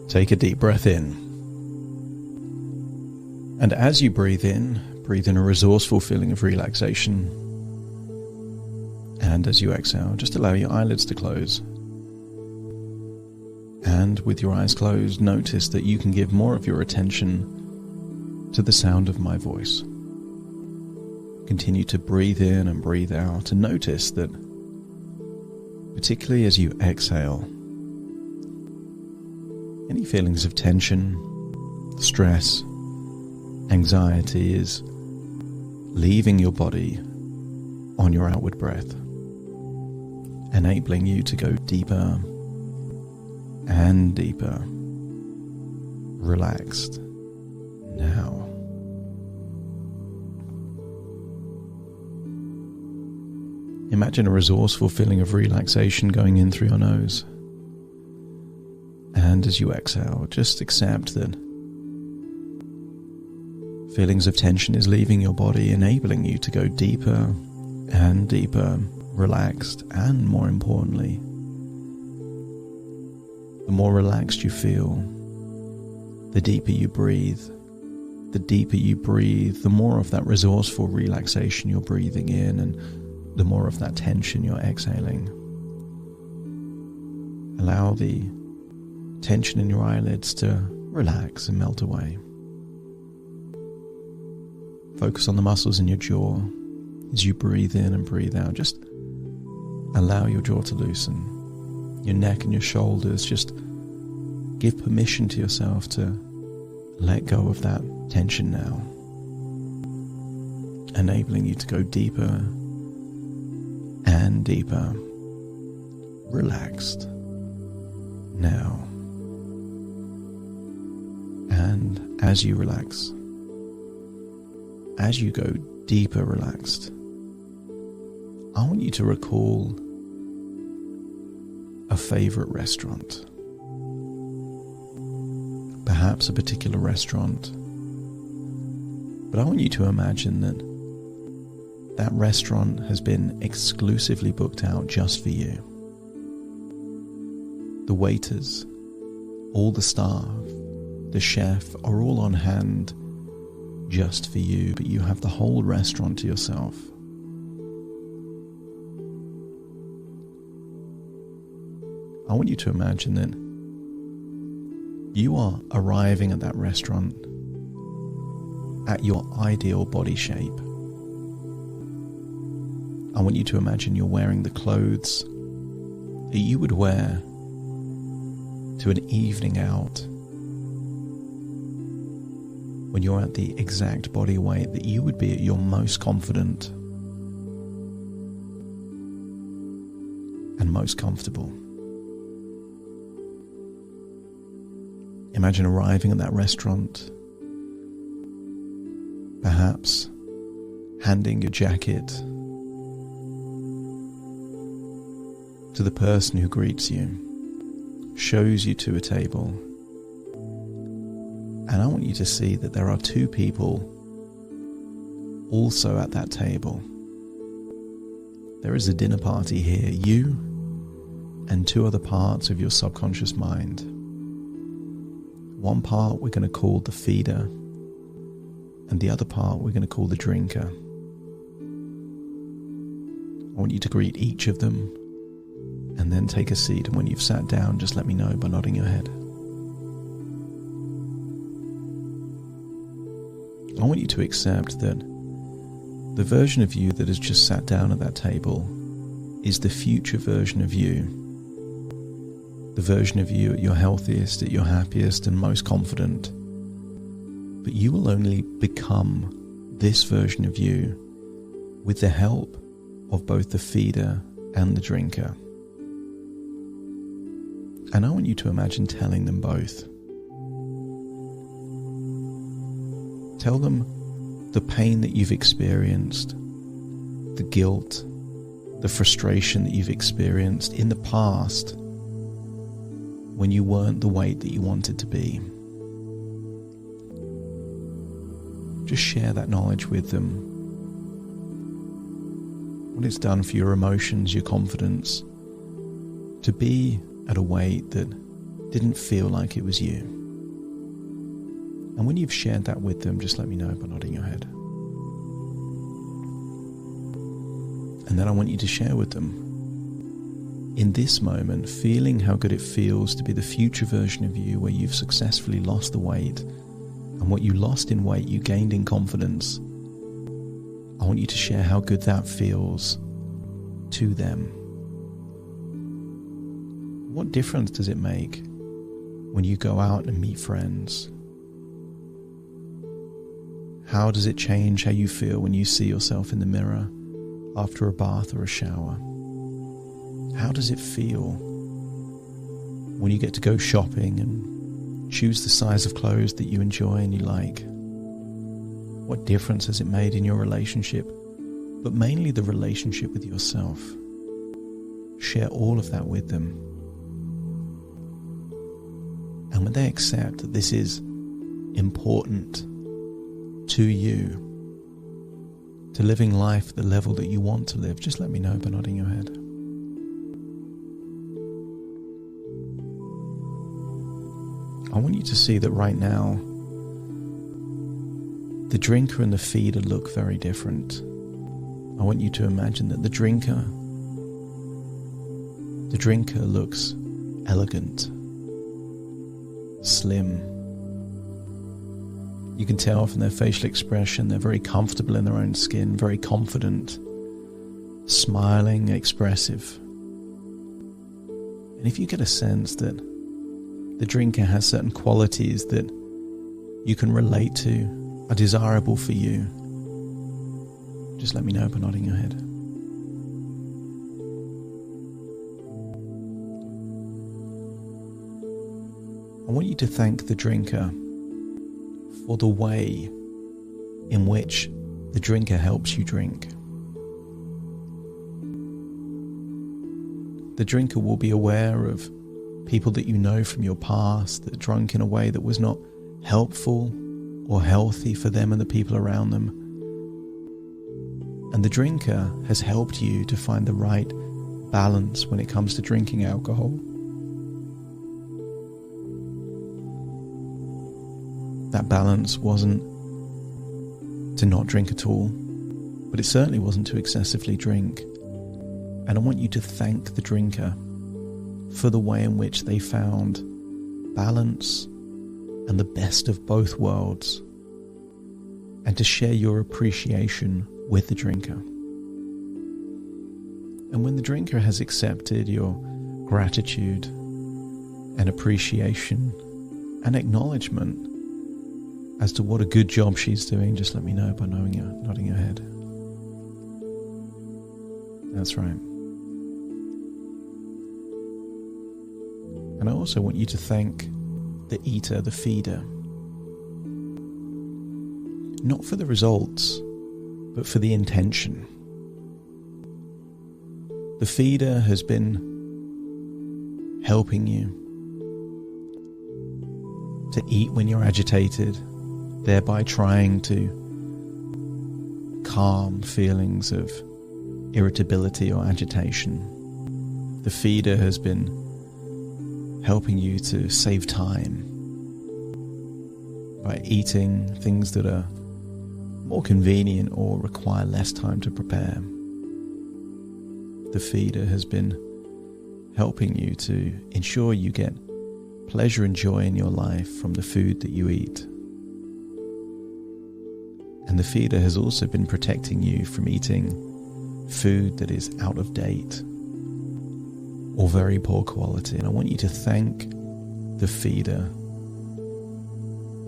Take a deep breath in. And as you breathe in a resourceful feeling of relaxation. And as you exhale, just allow your eyelids to close. And with your eyes closed, notice that you can give more of your attention to the sound of my voice. Continue to breathe in and breathe out, and notice that, particularly as you exhale, any feelings of tension, stress, anxiety is leaving your body on your outward breath, enabling you to go deeper and deeper, relaxed now. Imagine a resourceful feeling of relaxation going in through your nose. And as you exhale, just accept that feelings of tension is leaving your body, enabling you to go deeper and deeper, relaxed, and more importantly, the more relaxed you feel, the deeper you breathe. The deeper you breathe, the more of that resourceful relaxation you're breathing in, and the more of that tension you're exhaling. Allow the tension in your eyelids to relax and melt away. Focus on the muscles in your jaw as you breathe in and breathe out. Just allow your jaw to loosen. Your neck and your shoulders, just give permission to yourself to let go of that tension now, enabling you to go deeper and deeper, relaxed now. And as you relax, as you go deeper relaxed, I want you to recall a favorite restaurant, perhaps a particular restaurant, but I want you to imagine that that restaurant has been exclusively booked out just for you. The waiters, all the staff, the chef are all on hand just for you, but you have the whole restaurant to yourself. I want you to imagine that you are arriving at that restaurant at your ideal body shape. I want you to imagine you're wearing the clothes that you would wear to an evening out, when you're at the exact body weight that you would be at your most confident and most comfortable. Imagine arriving at that restaurant, perhaps handing your jacket to the person who greets you, shows you to a table. And I want you to see that there are two people also at that table. There is a dinner party here, you and two other parts of your subconscious mind. One part we're going to call the feeder, and the other part we're going to call the drinker. I want you to greet each of them and then take a seat, and when you've sat down, just let me know by nodding your head. I want you to accept that the version of you that has just sat down at that table is the future version of you. The version of you at your healthiest, at your happiest and most confident. But you will only become this version of you with the help of both the feeder and the drinker. And I want you to imagine telling them both. Tell them the pain that you've experienced, the guilt, the frustration that you've experienced in the past when you weren't the weight that you wanted to be. Just share that knowledge with them. What it's done for your emotions, your confidence, to be at a weight that didn't feel like it was you. And when you've shared that with them, just let me know by nodding your head. And then I want you to share with them, in this moment, feeling how good it feels to be the future version of you where you've successfully lost the weight, and what you lost in weight you gained in confidence. I want you to share how good that feels to them. What difference does it make when you go out and meet friends? How does it change how you feel when you see yourself in the mirror after a bath or a shower? How does it feel when you get to go shopping and choose the size of clothes that you enjoy and you like? What difference has it made in your relationship, but mainly the relationship with yourself? Share all of that with them. And when they accept that this is important to you, to living life at the level that you want to live, just let me know by nodding your head. I want you to see that right now, the drinker and the feeder look very different. I want you to imagine that the drinker looks elegant, slim. You can tell from their facial expression, they're very comfortable in their own skin, very confident, smiling, expressive. And if you get a sense that the drinker has certain qualities that you can relate to, are desirable for you, just let me know by nodding your head. I want you to thank the drinker for the way in which the drinker helps you drink. The drinker will be aware of people that you know from your past that drunk in a way that was not helpful or healthy for them and the people around them. And the drinker has helped you to find the right balance when it comes to drinking alcohol. That balance wasn't to not drink at all, but it certainly wasn't to excessively drink. And I want you to thank the drinker for the way in which they found balance and the best of both worlds, and to share your appreciation with the drinker. And when the drinker has accepted your gratitude and appreciation and acknowledgement as to what a good job she's doing, just let me know by nodding your head. That's right. And I also want you to thank the eater, the feeder, not for the results, but for the intention. The feeder has been helping you to eat when you're agitated, thereby trying to calm feelings of irritability or agitation. The feeder has been helping you to save time by eating things that are more convenient or require less time to prepare. The feeder has been helping you to ensure you get pleasure and joy in your life from the food that you eat. And the feeder has also been protecting you from eating food that is out of date or very poor quality. And I want you to thank the feeder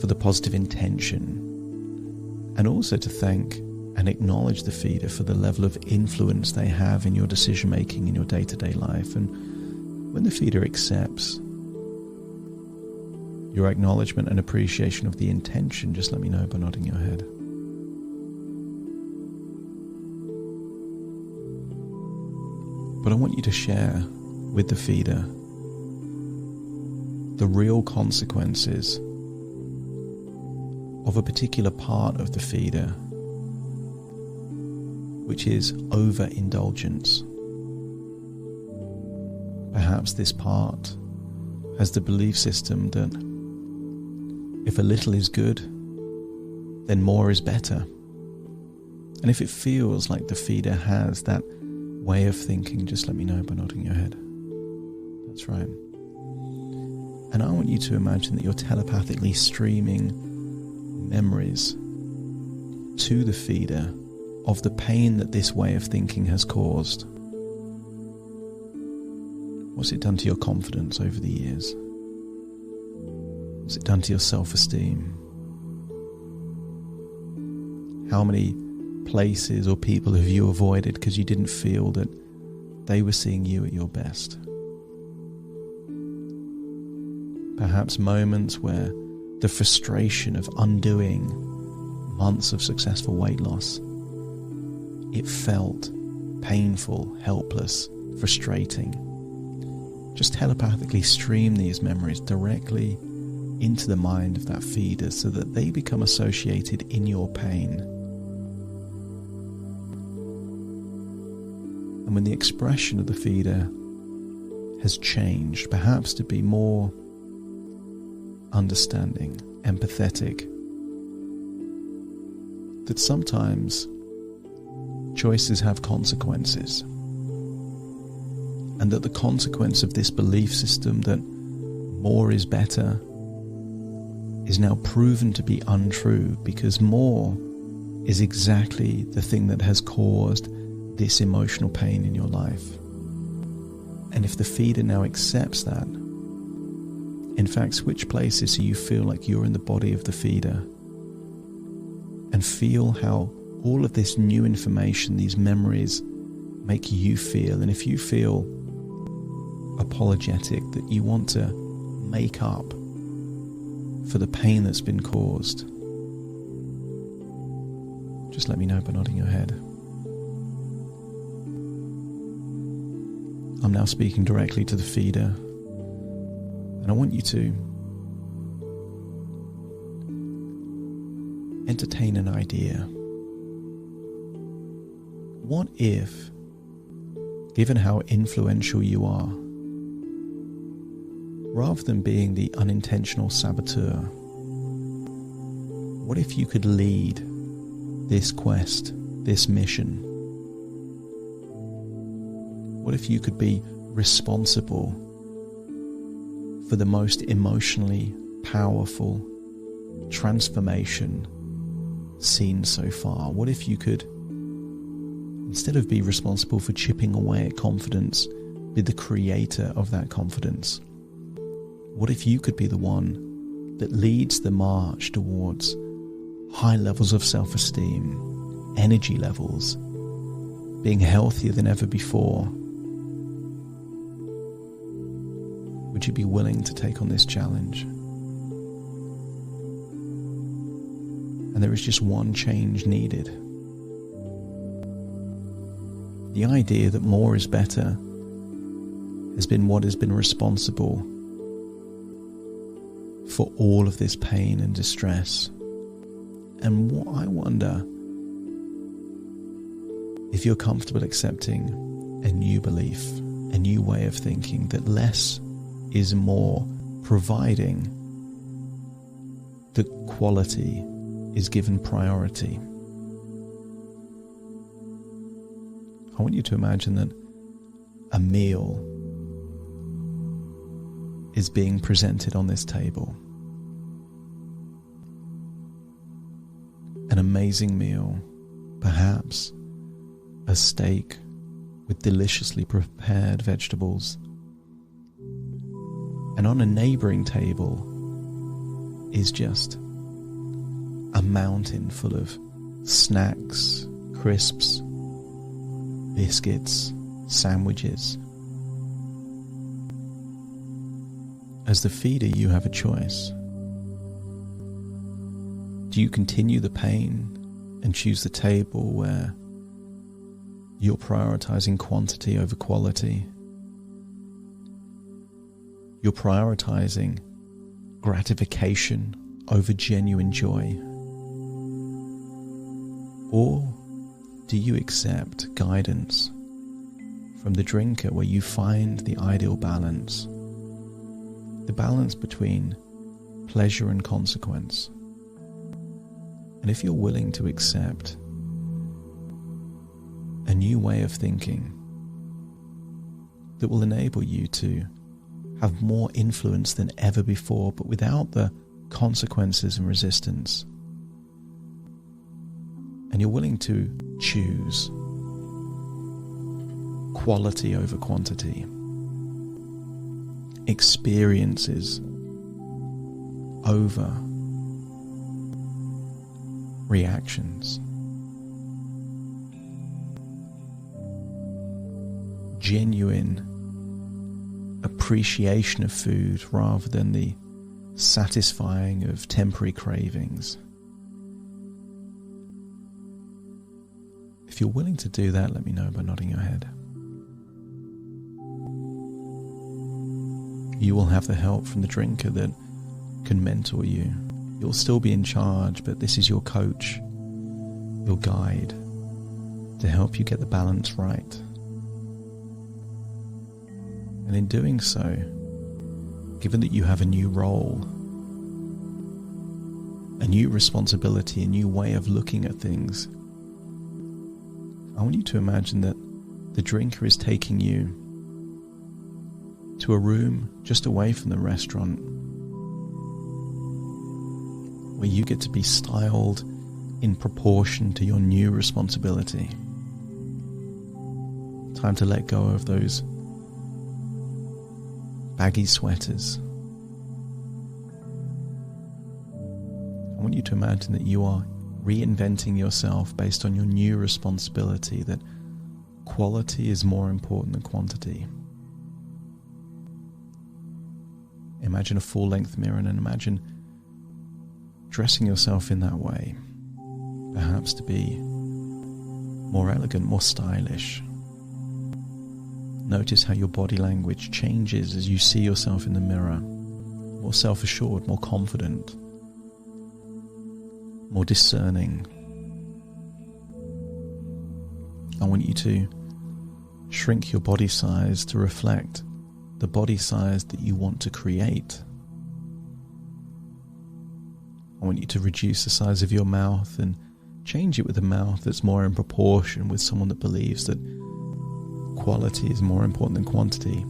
for the positive intention, and also to thank and acknowledge the feeder for the level of influence they have in your decision making in your day-to-day life. And when the feeder accepts your acknowledgement and appreciation of the intention, just let me know by nodding your head. But I want you to share with the feeder the real consequences of a particular part of the feeder, which is overindulgence. Perhaps this part has the belief system that if a little is good, then more is better. And if it feels like the feeder has that way of thinking, just let me know by nodding your head. That's right. And I want you to imagine that you're telepathically streaming memories to the feeder of the pain that this way of thinking has caused. What's it done to your confidence over the years? What's it done to your self-esteem? How many places or people have you avoided because you didn't feel that they were seeing you at your best? Perhaps moments where the frustration of undoing months of successful weight loss, it felt painful, helpless, frustrating. Just telepathically stream these memories directly into the mind of that feeder so that they become associated in your pain. And when the expression of the feeder has changed, perhaps to be more understanding, empathetic, that sometimes choices have consequences, and that the consequence of this belief system that more is better is now proven to be untrue, because more is exactly the thing that has caused this emotional pain in your life. And if the feeder now accepts that, in fact, switch places so you feel like you're in the body of the feeder, and feel how all of this new information, these memories, make you feel. And if you feel apologetic, that you want to make up for the pain that's been caused, just let me know by nodding your head. I'm now speaking directly to the feeder, and I want you to entertain an idea. What if, given how influential you are, rather than being the unintentional saboteur, what if you could lead this quest, this mission? What if you could be responsible for the most emotionally powerful transformation seen so far? What if you could, instead of be responsible for chipping away at confidence, be the creator of that confidence? What if you could be the one that leads the march towards high levels of self-esteem, energy levels, being healthier than ever before? Would you be willing to take on this challenge? And there is just one change needed. The idea that more is better has been what has been responsible for all of this pain and distress. And what I wonder, if you're comfortable accepting a new belief, a new way of thinking, that less is more, providing that quality is given priority. I want you to imagine that a meal is being presented on this table. An amazing meal, perhaps a steak with deliciously prepared vegetables. And on a neighbouring table is just a mountain full of snacks, crisps, biscuits, sandwiches. As the feeder, you have a choice. Do you continue the pain and choose the table where you're prioritizing quantity over quality? You're prioritizing gratification over genuine joy? Or do you accept guidance from the drinker where you find the ideal balance the balance between pleasure and consequence. And if you're willing to accept a new way of thinking that will enable you to have more influence than ever before, but without the consequences and resistance, and you're willing to choose quality over quantity, experiences over reactions, genuine appreciation of food rather than the satisfying of temporary cravings. If you're willing to do that, let me know by nodding your head. You will have the help from the drinker that can mentor you. You'll still be in charge, but this is your coach, your guide, to help you get the balance right. And in doing so, given that you have a new role, a new responsibility, a new way of looking at things, I want you to imagine that the drinker is taking you to a room just away from the restaurant where you get to be styled in proportion to your new responsibility. Time to let go of those baggy sweaters. I want you to imagine that you are reinventing yourself based on your new responsibility, that quality is more important than quantity. Imagine a full-length mirror and imagine dressing yourself in that way, perhaps to be more elegant, more stylish. Notice how your body language changes as you see yourself in the mirror, more self-assured, more confident, more discerning. I want you to shrink your body size to reflect the body size that you want to create. I want you to reduce the size of your mouth and change it with a mouth that's more in proportion with someone that believes that quality is more important than quantity.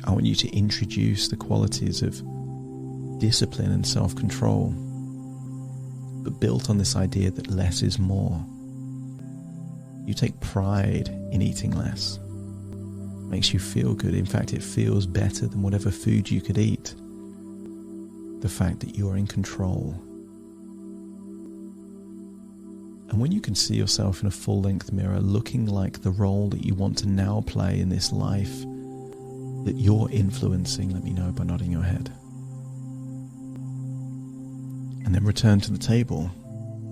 I want you to introduce the qualities of discipline and self-control, but built on this idea that less is more. You take pride in eating less. It makes you feel good. In fact, it feels better than whatever food you could eat. The fact that you are in control. And when you can see yourself in a full-length mirror looking like the role that you want to now play in this life that you're influencing, let me know by nodding your head. And then return to the table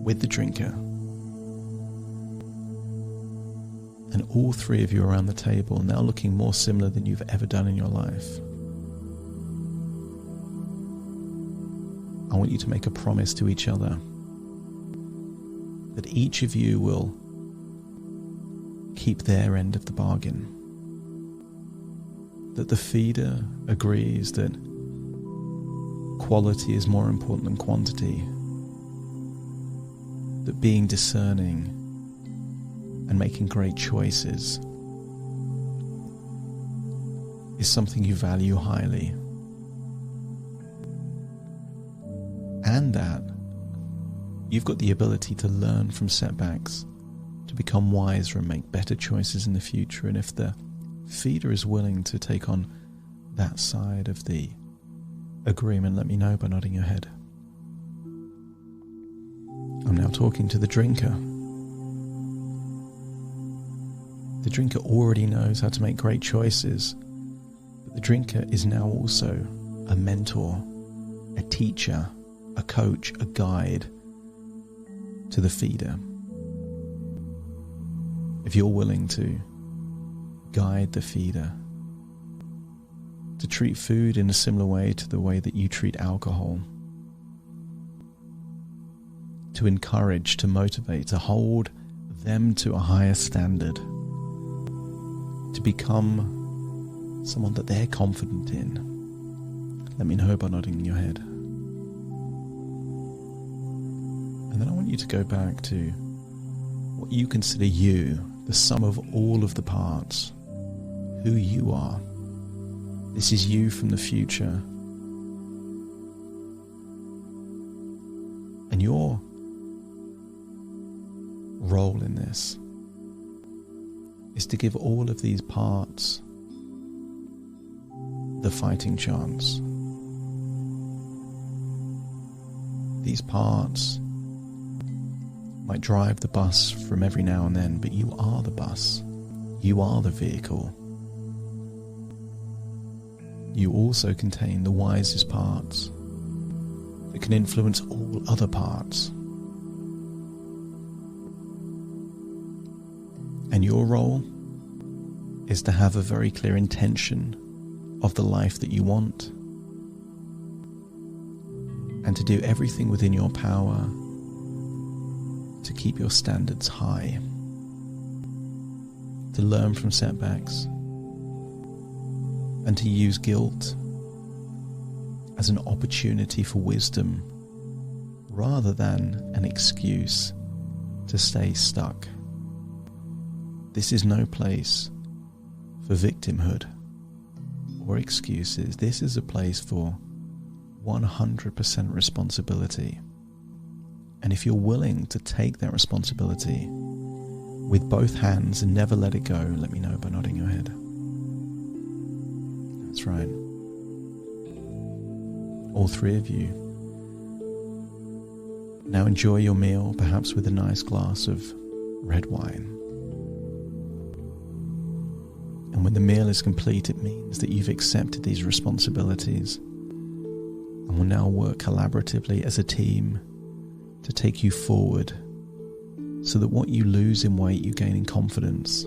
with the drinker. And all three of you around the table now looking more similar than you've ever done in your life. I want you to make a promise to each other that each of you will keep their end of the bargain. That the feeder agrees that quality is more important than quantity. That being discerning and making great choices is something you value highly. And that you've got the ability to learn from setbacks, to become wiser and make better choices in the future. And if the feeder is willing to take on that side of the agreement, let me know by nodding your head. I'm now talking to the drinker. The drinker already knows how to make great choices, but the drinker is now also a mentor, a teacher, a coach, a guide to the feeder. If you're willing to guide the feeder to treat food in a similar way to the way that you treat alcohol, to encourage, to motivate, to hold them to a higher standard, to become someone that they're confident in. Let me know by nodding your head. And then I want you to go back to what you consider you, the sum of all of the parts, who you are. This is you from the future. And your role in this is to give all of these parts the fighting chance. These parts might drive the bus from every now and then, but you are the bus. You are the vehicle. You also contain the wisest parts that can influence all other parts. And your role is to have a very clear intention of the life that you want, and to do everything within your power to keep your standards high, to learn from setbacks, and to use guilt as an opportunity for wisdom rather than an excuse to stay stuck. This is no place for victimhood or excuses. This is a place for 100% responsibility. And if you're willing to take that responsibility with both hands and never let it go, let me know by nodding your head. That's right. All three of you. Now enjoy your meal, perhaps with a nice glass of red wine. And when the meal is complete, it means that you've accepted these responsibilities and will now work collaboratively as a team to take you forward, so that what you lose in weight you gain in confidence.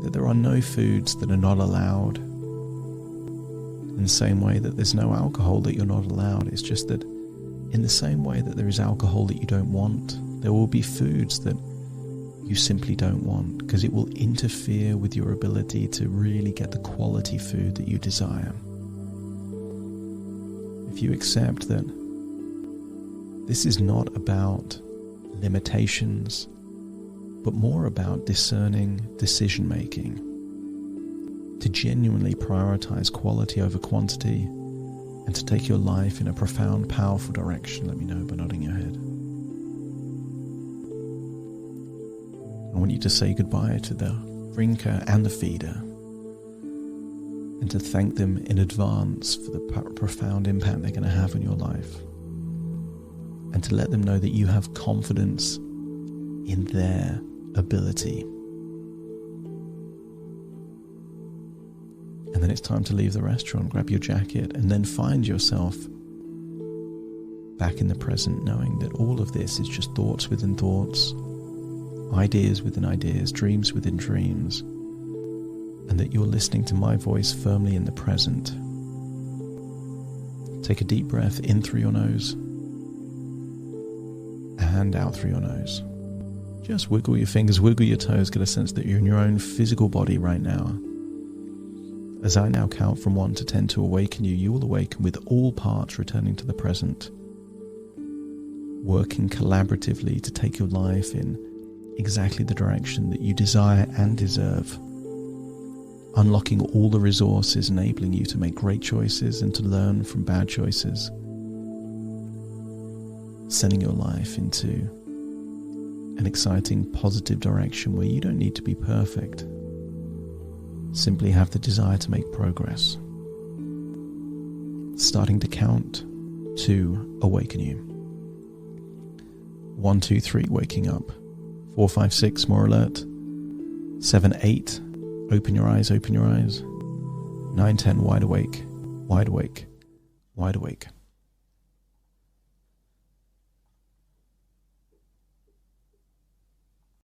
That there are no foods that are not allowed, in the same way that there's no alcohol that you're not allowed. It's just that in the same way that there is alcohol that you don't want, there will be foods that you simply don't want, because it will interfere with your ability to really get the quality food that you desire. If you accept that this is not about limitations, but more about discerning decision making, to genuinely prioritize quality over quantity, and to take your life in a profound, powerful direction, let me know by nodding your head. I want you to say goodbye to the drinker and the feeder, and to thank them in advance for the profound impact they're going to have on your life, and to let them know that you have confidence in their ability. And then it's time to leave the restaurant, grab your jacket, and then find yourself back in the present, knowing that all of this is just thoughts within thoughts, ideas within ideas, dreams within dreams, and that you're listening to my voice firmly in the present. Take a deep breath in through your nose and out through your nose. Just wiggle your fingers, wiggle your toes, get a sense that you're in your own physical body right now. As I now count from 1 to 10 to awaken you, you will awaken with all parts returning to the present, working collaboratively to take your life in exactly the direction that you desire and deserve, unlocking all the resources enabling you to make great choices and to learn from bad choices, sending your life into an exciting, positive direction where you don't need to be perfect, simply have the desire to make progress. Starting to count to awaken you. 1, 2, 3, waking up. 4, 5, 6, more alert. 7, 8, open your eyes, open your eyes. 9, 10, wide awake, wide awake, wide awake.